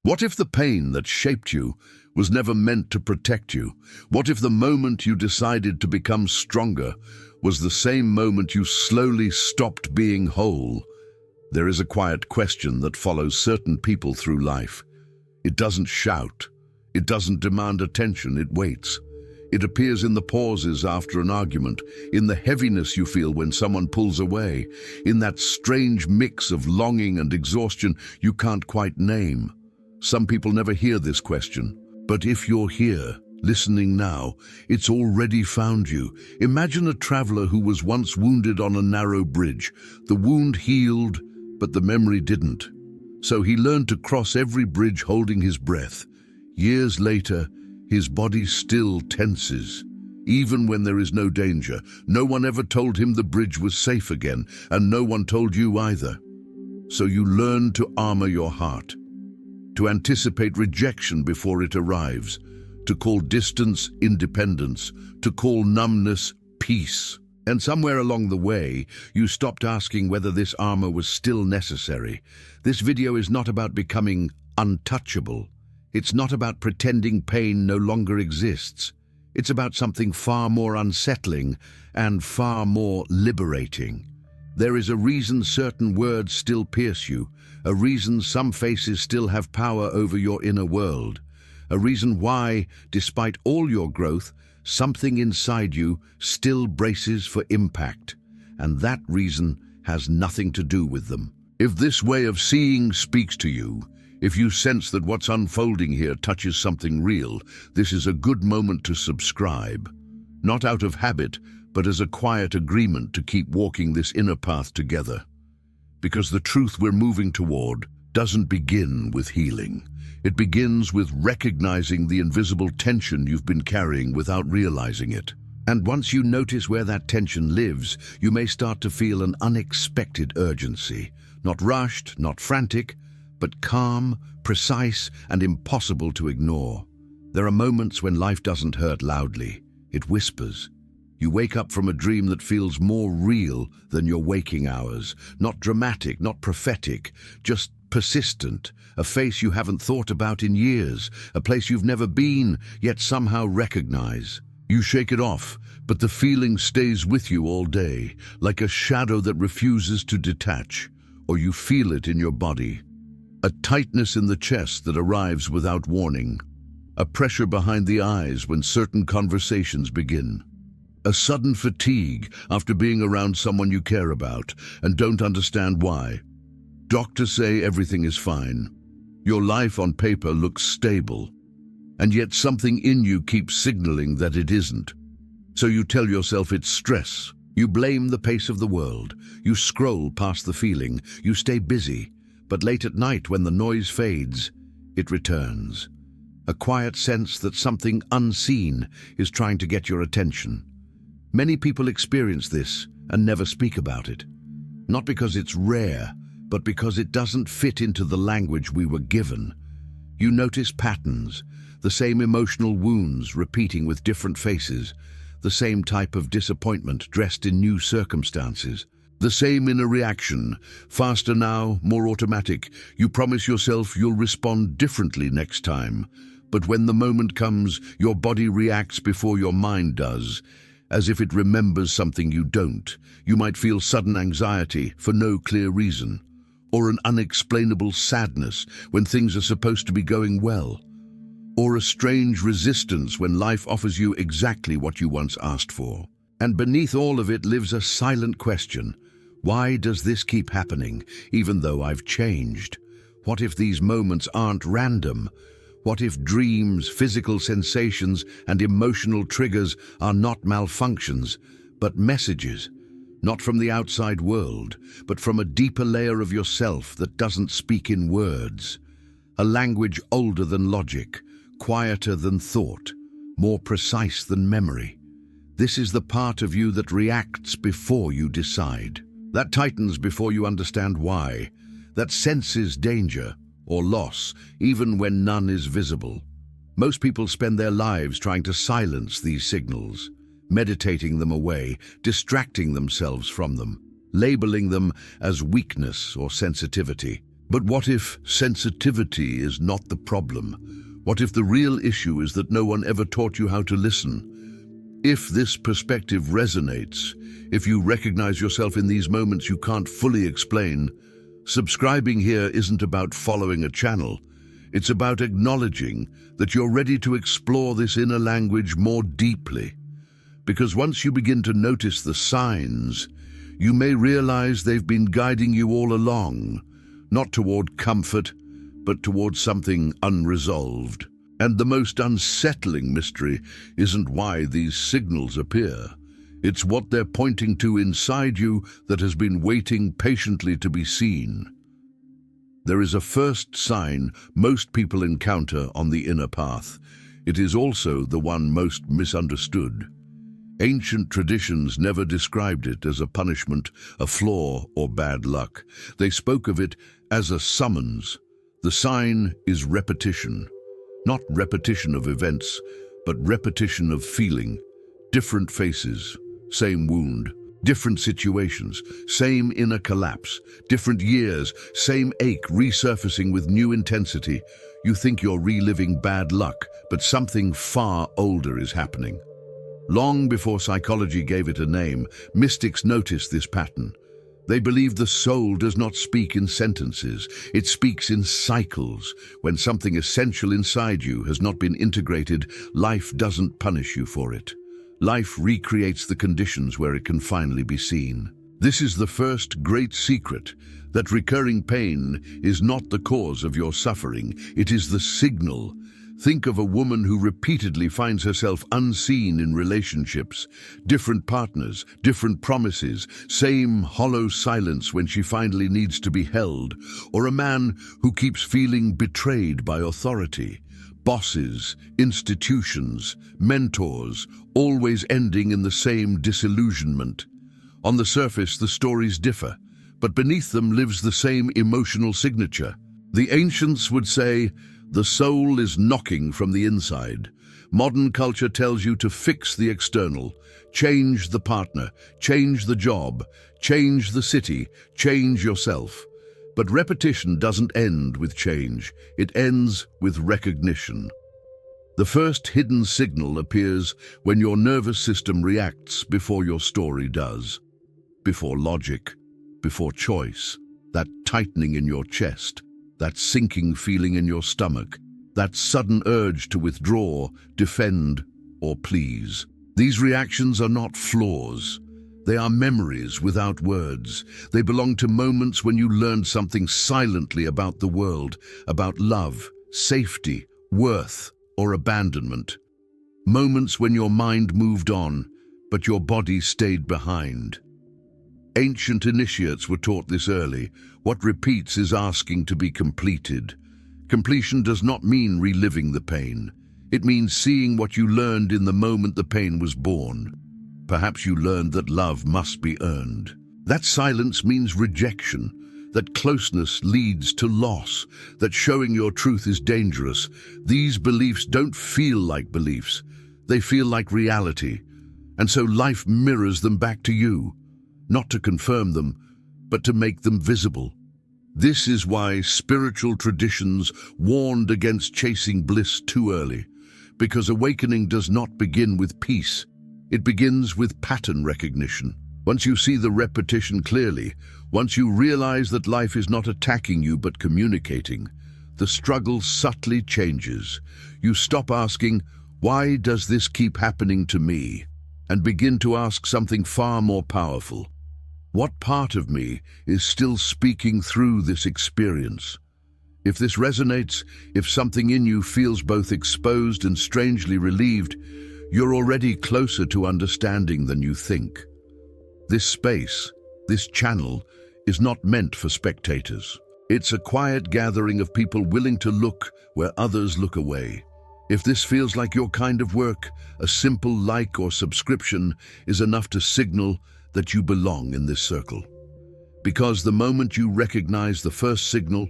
What if the pain that shaped you was never meant to protect you? What if the moment you decided to become stronger was the same moment you slowly stopped being whole? There is a quiet question that follows certain people through life. It doesn't shout. It doesn't demand attention. It waits. It appears in the pauses after an argument, in the heaviness you feel when someone pulls away, in that strange mix of longing and exhaustion you can't quite name. Some people never hear this question, but if you're here, listening now, it's already found you. Imagine a traveler who was once wounded on a narrow bridge. The wound healed, but the memory didn't. So he learned to cross every bridge holding his breath. Years later, his body still tenses. Even when there is no danger, no one ever told him the bridge was safe again, and no one told you either. So you learn to armor your heart, to anticipate rejection before it arrives, to call distance independence, to call numbness peace. And somewhere along the way, you stopped asking whether this armor was still necessary. This video is not about becoming untouchable. It's not about pretending pain no longer exists. It's about something far more unsettling and far more liberating. There is a reason certain words still pierce you, a reason some faces still have power over your inner world, a reason why, despite all your growth, something inside you still braces for impact, and that reason has nothing to do with them. If this way of seeing speaks to you, if you sense that what's unfolding here touches something real, this is a good moment to subscribe. Not out of habit, but as a quiet agreement to keep walking this inner path together. Because the truth we're moving toward doesn't begin with healing. It begins with recognizing the invisible tension you've been carrying without realizing it. And once you notice where that tension lives, you may start to feel an unexpected urgency. Not rushed, not frantic, but calm, precise, and impossible to ignore. There are moments when life doesn't hurt loudly. It whispers. You wake up from a dream that feels more real than your waking hours. Not dramatic, not prophetic, just persistent. A face you haven't thought about in years. A place you've never been, yet somehow recognize. You shake it off, but the feeling stays with you all day, like a shadow that refuses to detach, or you feel it in your body. A tightness in the chest that arrives without warning. A pressure behind the eyes when certain conversations begin. A sudden fatigue after being around someone you care about and don't understand why. Doctors say everything is fine. Your life on paper looks stable, and yet something in you keeps signaling that it isn't. So you tell yourself it's stress. You blame the pace of the world. You scroll past the feeling. You stay busy. But late at night, when the noise fades, it returns. A quiet sense that something unseen is trying to get your attention. Many people experience this and never speak about it. Not because it's rare, but because it doesn't fit into the language we were given. You notice patterns, the same emotional wounds repeating with different faces, the same type of disappointment dressed in new circumstances. The same inner reaction, faster now, more automatic. You promise yourself you'll respond differently next time. But when the moment comes, your body reacts before your mind does, as if it remembers something you don't. You might feel sudden anxiety for no clear reason, or an unexplainable sadness when things are supposed to be going well, or a strange resistance when life offers you exactly what you once asked for. And beneath all of it lives a silent question. Why does this keep happening, even though I've changed? What if these moments aren't random? What if dreams, physical sensations, and emotional triggers are not malfunctions, but messages? Not from the outside world, but from a deeper layer of yourself that doesn't speak in words. A language older than logic, quieter than thought, more precise than memory. This is the part of you that reacts before you decide. That tightens before you understand why. That senses danger or loss, even when none is visible. Most people spend their lives trying to silence these signals, meditating them away, distracting themselves from them, labeling them as weakness or sensitivity. But what if sensitivity is not the problem? What if the real issue is that no one ever taught you how to listen? If this perspective resonates, if you recognize yourself in these moments you can't fully explain, subscribing here isn't about following a channel. It's about acknowledging that you're ready to explore this inner language more deeply. Because once you begin to notice the signs, you may realize they've been guiding you all along, not toward comfort, but toward something unresolved. And the most unsettling mystery isn't why these signals appear. It's what they're pointing to inside you that has been waiting patiently to be seen. There is a first sign most people encounter on the inner path. It is also the one most misunderstood. Ancient traditions never described it as a punishment, a flaw, or bad luck. They spoke of it as a summons. The sign is repetition. Not repetition of events, but repetition of feeling. Different faces, same wound. Different situations, same inner collapse. Different years, same ache resurfacing with new intensity. You think you're reliving bad luck, but something far older is happening. Long before psychology gave it a name, mystics noticed this pattern. They believe the soul does not speak in sentences. It speaks in cycles. When something essential inside you has not been integrated, life doesn't punish you for it. Life recreates the conditions where it can finally be seen. This is the first great secret, that recurring pain is not the cause of your suffering. It is the signal. Think of a woman who repeatedly finds herself unseen in relationships, different partners, different promises, same hollow silence when she finally needs to be held, or a man who keeps feeling betrayed by authority, bosses, institutions, mentors, always ending in the same disillusionment. On the surface, the stories differ, but beneath them lives the same emotional signature. The ancients would say, the soul is knocking from the inside. Modern culture tells you to fix the external, change the partner, change the job, change the city, change yourself. But repetition doesn't end with change. It ends with recognition. The first hidden signal appears when your nervous system reacts before your story does. Before logic, before choice, that tightening in your chest, that sinking feeling in your stomach, that sudden urge to withdraw, defend, or please. These reactions are not flaws. They are memories without words. They belong to moments when you learned something silently about the world, about love, safety, worth, or abandonment. Moments when your mind moved on, but your body stayed behind. Ancient initiates were taught this early. What repeats is asking to be completed. Completion does not mean reliving the pain. It means seeing what you learned in the moment the pain was born. Perhaps you learned that love must be earned. That silence means rejection, that closeness leads to loss, that showing your truth is dangerous. These beliefs don't feel like beliefs. They feel like reality. And so life mirrors them back to you. Not to confirm them, but to make them visible. This is why spiritual traditions warned against chasing bliss too early, because awakening does not begin with peace. It begins with pattern recognition. Once you see the repetition clearly, once you realize that life is not attacking you but communicating, the struggle subtly changes. You stop asking, "Why does this keep happening to me?" and begin to ask something far more powerful. What part of me is still speaking through this experience? If this resonates, if something in you feels both exposed and strangely relieved, you're already closer to understanding than you think. This space, this channel, is not meant for spectators. It's a quiet gathering of people willing to look where others look away. If this feels like your kind of work, a simple like or subscription is enough to signal that you belong in this circle. Because the moment you recognize the first signal,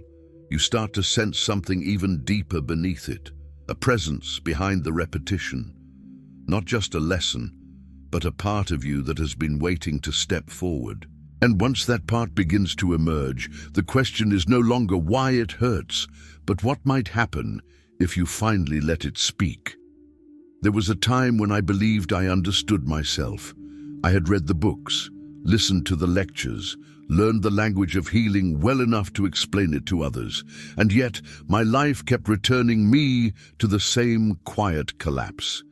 you start to sense something even deeper beneath it, a presence behind the repetition. Not just a lesson, but a part of you that has been waiting to step forward. And once that part begins to emerge, the question is no longer why it hurts, but what might happen if you finally let it speak. There was a time when I believed I understood myself. I had read the books, listened to the lectures, learned the language of healing well enough to explain it to others, and yet my life kept returning me to the same quiet collapse.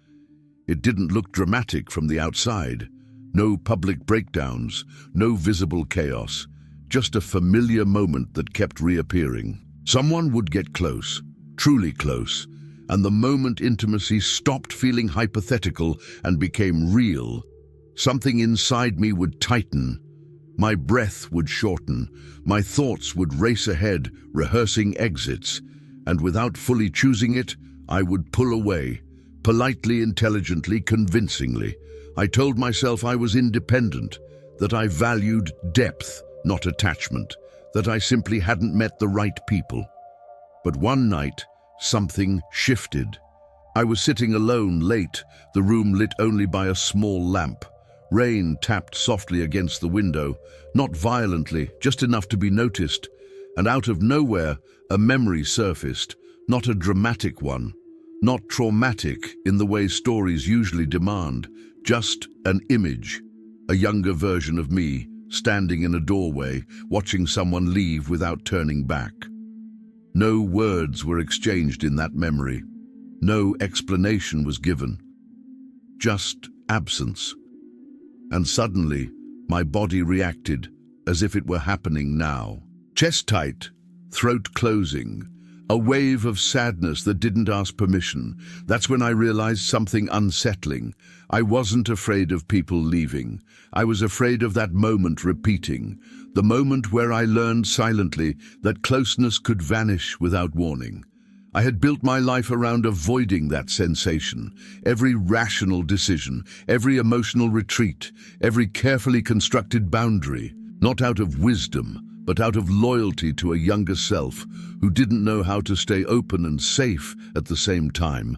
It didn't look dramatic from the outside. No public breakdowns, no visible chaos, just a familiar moment that kept reappearing. Someone would get close, truly close, and the moment intimacy stopped feeling hypothetical and became real, something inside me would tighten. My breath would shorten, my thoughts would race ahead, rehearsing exits, and without fully choosing it, I would pull away, politely, intelligently, convincingly. I told myself I was independent, that I valued depth, not attachment, that I simply hadn't met the right people. But one night, something shifted. I was sitting alone late, the room lit only by a small lamp. Rain tapped softly against the window, not violently, just enough to be noticed. And out of nowhere, a memory surfaced, not a dramatic one, not traumatic in the way stories usually demand, just an image, a younger version of me, standing in a doorway, watching someone leave without turning back. No words were exchanged in that memory. No explanation was given. Just absence. And suddenly, my body reacted as if it were happening now. Chest tight, throat closing, a wave of sadness that didn't ask permission. That's when I realized something unsettling. I wasn't afraid of people leaving. I was afraid of that moment repeating, the moment where I learned silently that closeness could vanish without warning. I had built my life around avoiding that sensation. Every rational decision, every emotional retreat, every carefully constructed boundary, not out of wisdom, but out of loyalty to a younger self who didn't know how to stay open and safe at the same time.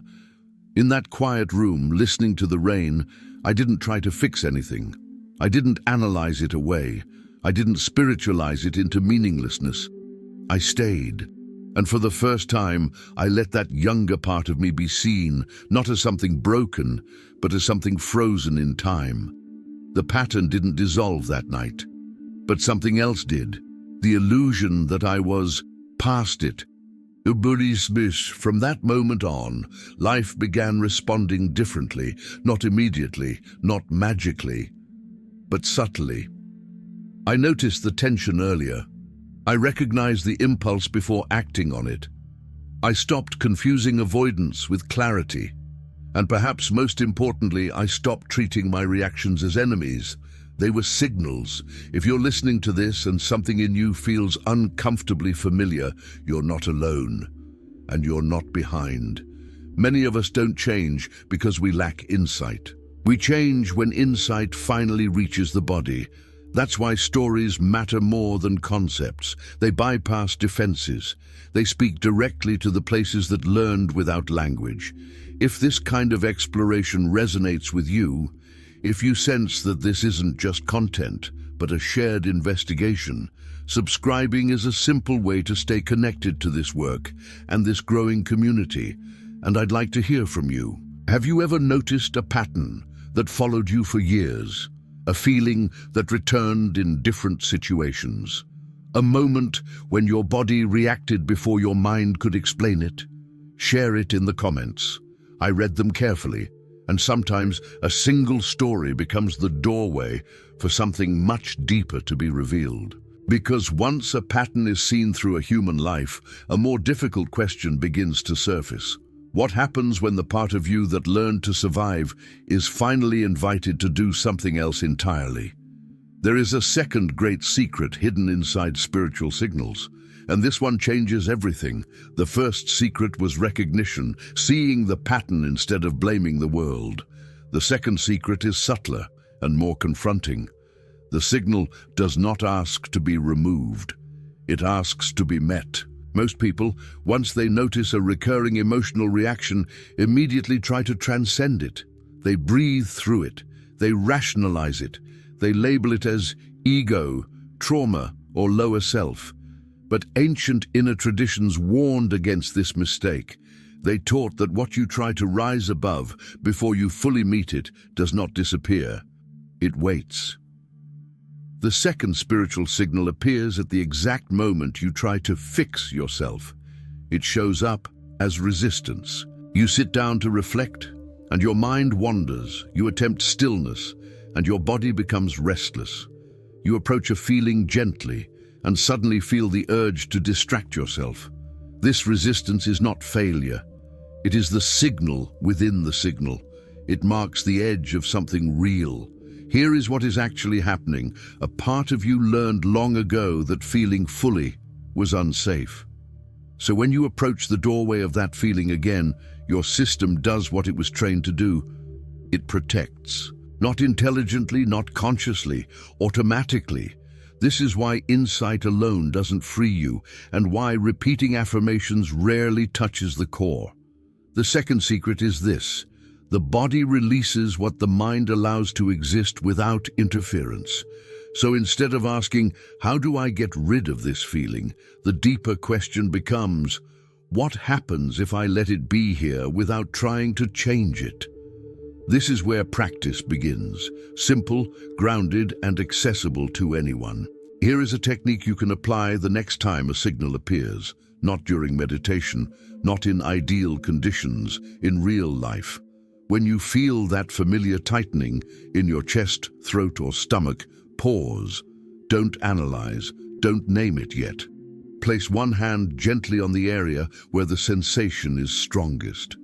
In that quiet room, listening to the rain, I didn't try to fix anything. I didn't analyze it away. I didn't spiritualize it into meaninglessness. I stayed. And for the first time, I let that younger part of me be seen, not as something broken, but as something frozen in time. The pattern didn't dissolve that night, but something else did. The illusion that I was past it. From that moment on, life began responding differently, not immediately, not magically, but subtly. I noticed the tension earlier. I recognized the impulse before acting on it. I stopped confusing avoidance with clarity. And perhaps most importantly, I stopped treating my reactions as enemies. They were signals. If you're listening to this and something in you feels uncomfortably familiar, you're not alone. And you're not behind. Many of us don't change because we lack insight. We change when insight finally reaches the body. That's why stories matter more than concepts. They bypass defenses. They speak directly to the places that learned without language. If this kind of exploration resonates with you, if you sense that this isn't just content, but a shared investigation, subscribing is a simple way to stay connected to this work and this growing community. And I'd like to hear from you. Have you ever noticed a pattern that followed you for years? A feeling that returned in different situations? A moment when your body reacted before your mind could explain it? Share it in the comments. I read them carefully, and sometimes a single story becomes the doorway for something much deeper to be revealed. Because once a pattern is seen through a human life, a more difficult question begins to surface. What happens when the part of you that learned to survive is finally invited to do something else entirely? There is a second great secret hidden inside spiritual signals, and this one changes everything. The first secret was recognition, seeing the pattern instead of blaming the world. The second secret is subtler and more confronting. The signal does not ask to be removed. It asks to be met. Most people, once they notice a recurring emotional reaction, immediately try to transcend it. They breathe through it. They rationalize it. They label it as ego, trauma, or lower self. But ancient inner traditions warned against this mistake. They taught that what you try to rise above before you fully meet it does not disappear. It waits. The second spiritual signal appears at the exact moment you try to fix yourself. It shows up as resistance. You sit down to reflect, and your mind wanders. You attempt stillness, and your body becomes restless. You approach a feeling gently, and suddenly feel the urge to distract yourself. This resistance is not failure. It is the signal within the signal. It marks the edge of something real. Here is what is actually happening. A part of you learned long ago that feeling fully was unsafe. So when you approach the doorway of that feeling again, your system does what it was trained to do. It protects. Not intelligently, not consciously, automatically. This is why insight alone doesn't free you, and why repeating affirmations rarely touches the core. The second secret is this: the body releases what the mind allows to exist without interference. So instead of asking, how do I get rid of this feeling, the deeper question becomes, what happens if I let it be here without trying to change it? This is where practice begins, simple, grounded, and accessible to anyone. Here is a technique you can apply the next time a signal appears, not during meditation, not in ideal conditions, in real life. When you feel that familiar tightening in your chest, throat, or stomach, pause. Don't analyze. Don't name it yet. Place one hand gently on the area where the sensation is strongest.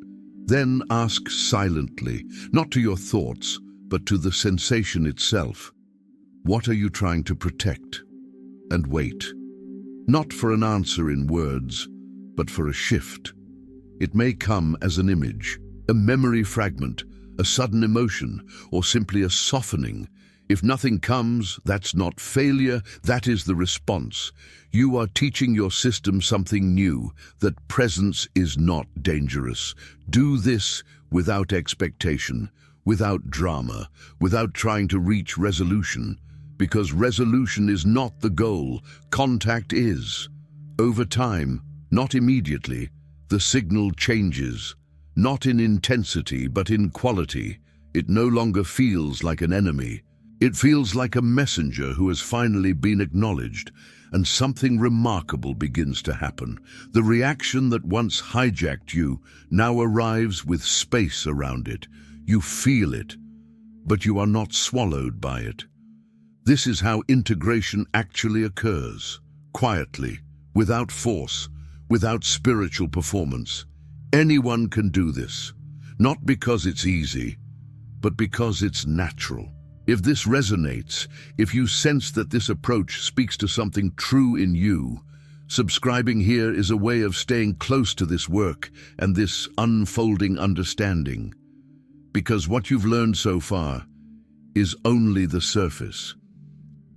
Then ask silently, not to your thoughts, but to the sensation itself. What are you trying to protect? And wait. Not for an answer in words, but for a shift. It may come as an image, a memory fragment, a sudden emotion, or simply a softening. If nothing comes, that's not failure, that is the response. You are teaching your system something new, that presence is not dangerous. Do this without expectation, without drama, without trying to reach resolution, because resolution is not the goal, contact is. Over time, not immediately, the signal changes. Not in intensity, but in quality. It no longer feels like an enemy. It feels like a messenger who has finally been acknowledged, and something remarkable begins to happen. The reaction that once hijacked you now arrives with space around it. You feel it, but you are not swallowed by it. This is how integration actually occurs, quietly, without force, without spiritual performance. Anyone can do this, not because it's easy, but because it's natural. If this resonates, if you sense that this approach speaks to something true in you, subscribing here is a way of staying close to this work and this unfolding understanding. Because what you've learned so far is only the surface.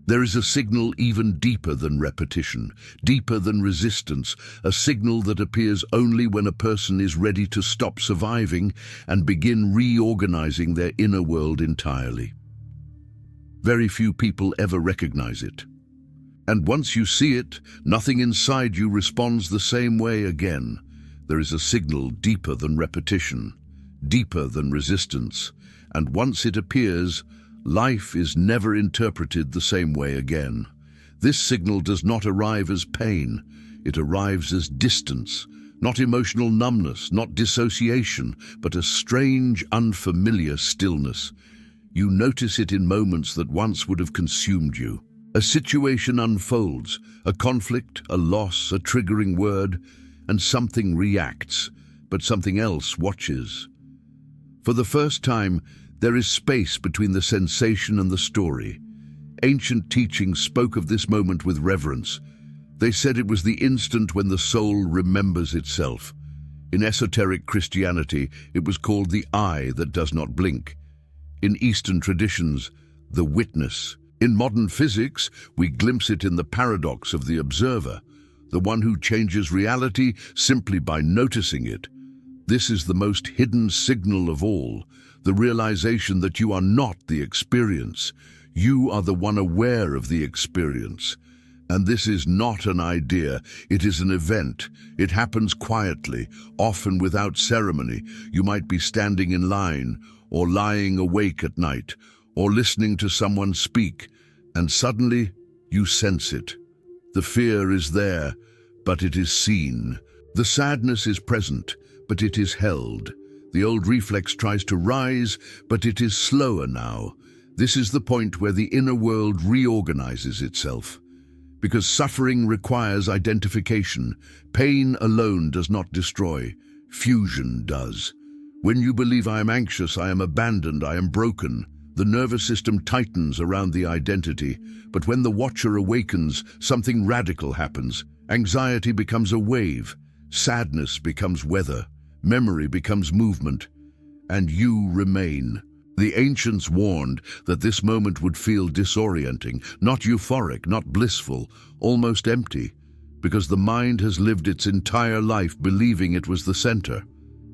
There is a signal even deeper than repetition, deeper than resistance, a signal that appears only when a person is ready to stop surviving and begin reorganizing their inner world entirely. Very few people ever recognize it. And once you see it, nothing inside you responds the same way again. There is a signal deeper than repetition, deeper than resistance, and once it appears, life is never interpreted the same way again. This signal does not arrive as pain. It arrives as distance, not emotional numbness, not dissociation, but a strange, unfamiliar stillness. You notice it in moments that once would have consumed you. A situation unfolds, a conflict, a loss, a triggering word, and something reacts, but something else watches. For the first time, there is space between the sensation and the story. Ancient teachings spoke of this moment with reverence. They said it was the instant when the soul remembers itself. In esoteric Christianity, it was called the eye that does not blink. In Eastern traditions, the witness. In modern physics, we glimpse it in the paradox of the observer, the one who changes reality simply by noticing it. This is the most hidden signal of all, the realization that you are not the experience. You are the one aware of the experience. And this is not an idea, it is an event. It happens quietly, often without ceremony. You might be standing in line, or lying awake at night, or listening to someone speak, and suddenly you sense it. The fear is there, but it is seen. The sadness is present, but it is held. The old reflex tries to rise, but it is slower now. This is the point where the inner world reorganizes itself. Because suffering requires identification. Pain alone does not destroy. Fusion does. When you believe I am anxious, I am abandoned, I am broken, the nervous system tightens around the identity. But when the watcher awakens, something radical happens. Anxiety becomes a wave. Sadness becomes weather. Memory becomes movement. And you remain. The ancients warned that this moment would feel disorienting, not euphoric, not blissful, almost empty, because the mind has lived its entire life believing it was the center.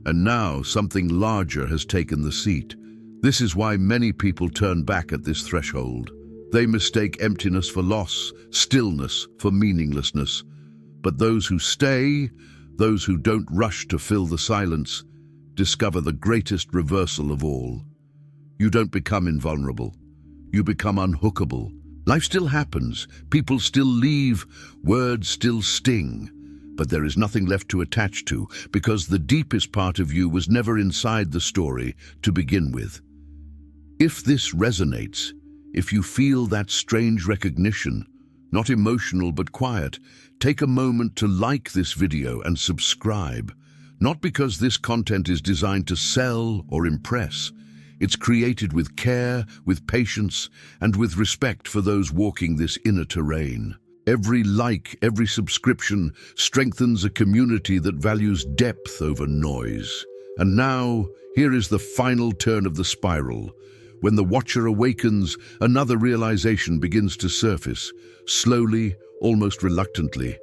And now something larger has taken the seat. This is why many people turn back at this threshold. They mistake emptiness for loss, stillness for meaninglessness. But those who stay, those who don't rush to fill the silence, discover the greatest reversal of all. You don't become invulnerable. You become unhookable. Life still happens. People still leave. Words still sting. But there is nothing left to attach to, because the deepest part of you was never inside the story to begin with. If this resonates, if you feel that strange recognition, not emotional but quiet, take a moment to like this video and subscribe. Not because this content is designed to sell or impress. It's created with care, with patience, and with respect for those walking this inner terrain. Every like, every subscription strengthens a community that values depth over noise. And now, here is the final turn of the spiral. When the watcher awakens, another realization begins to surface, slowly, almost reluctantly,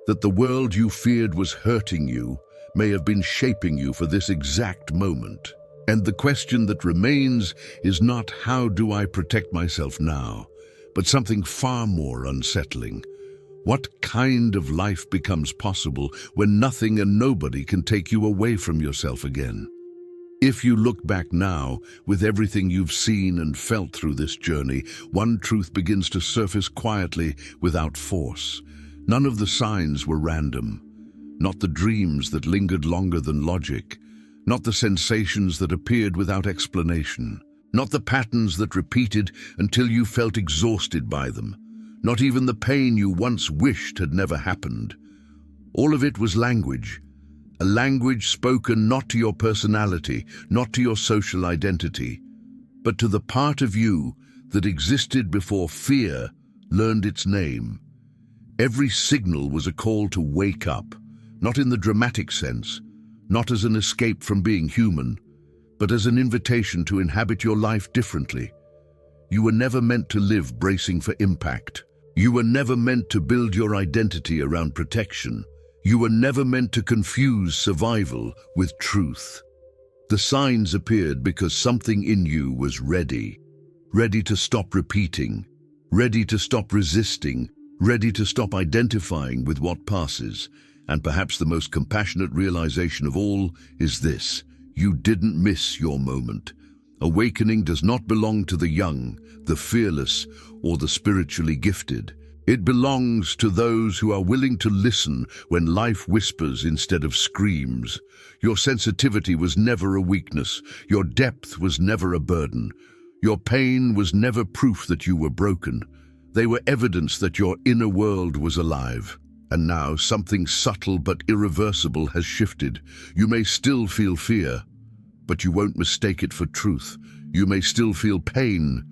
that the world you feared was hurting you may have been shaping you for this exact moment. And the question that remains is not how do I protect myself now, but something far more unsettling. What kind of life becomes possible when nothing and nobody can take you away from yourself again? If you look back now, with everything you've seen and felt through this journey, one truth begins to surface quietly without force. None of the signs were random. Not the dreams that lingered longer than logic. Not the sensations that appeared without explanation. Not the patterns that repeated until you felt exhausted by them. Not even the pain you once wished had never happened. All of it was language. A language spoken not to your personality, not to your social identity, but to the part of you that existed before fear learned its name. Every signal was a call to wake up, not in the dramatic sense, not as an escape from being human, but as an invitation to inhabit your life differently. You were never meant to live bracing for impact. You were never meant to build your identity around protection. You were never meant to confuse survival with truth. The signs appeared because something in you was ready. Ready to stop repeating. Ready to stop resisting. Ready to stop identifying with what passes. And perhaps the most compassionate realization of all is this: you didn't miss your moment. Awakening does not belong to the young, the fearless, or the spiritually gifted. It belongs to those who are willing to listen when life whispers instead of screams. Your sensitivity was never a weakness. Your depth was never a burden. Your pain was never proof that you were broken. They were evidence that your inner world was alive. And now something subtle but irreversible has shifted. You may still feel fear, but you won't mistake it for truth. You may still feel pain,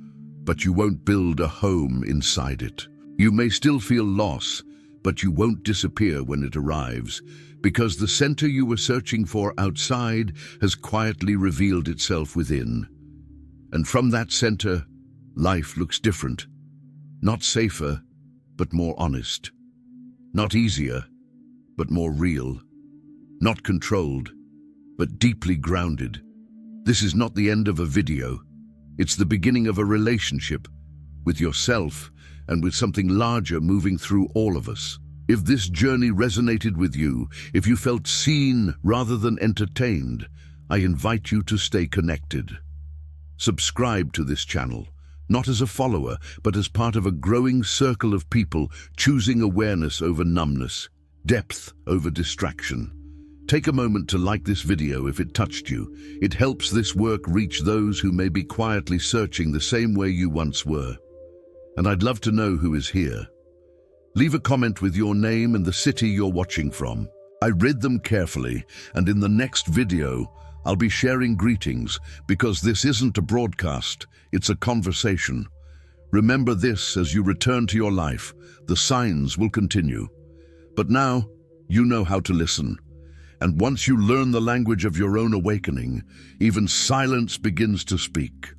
but you won't build a home inside it. You may still feel loss, but you won't disappear when it arrives, because the center you were searching for outside has quietly revealed itself within. And from that center, life looks different. Not safer, but more honest. Not easier, but more real. Not controlled, but deeply grounded. This is not the end of a video. It's the beginning of a relationship. with yourself, and with something larger moving through all of us. If this journey resonated with you, if you felt seen rather than entertained, I invite you to stay connected. Subscribe to this channel, not as a follower, but as part of a growing circle of people choosing awareness over numbness, depth over distraction. Take a moment to like this video if it touched you. It helps this work reach those who may be quietly searching the same way you once were. And I'd love to know who is here. Leave a comment with your name and the city you're watching from. I read them carefully, and in the next video, I'll be sharing greetings, because this isn't a broadcast, it's a conversation. Remember this as you return to your life. The signs will continue. But now, you know how to listen. And once you learn the language of your own awakening, even silence begins to speak.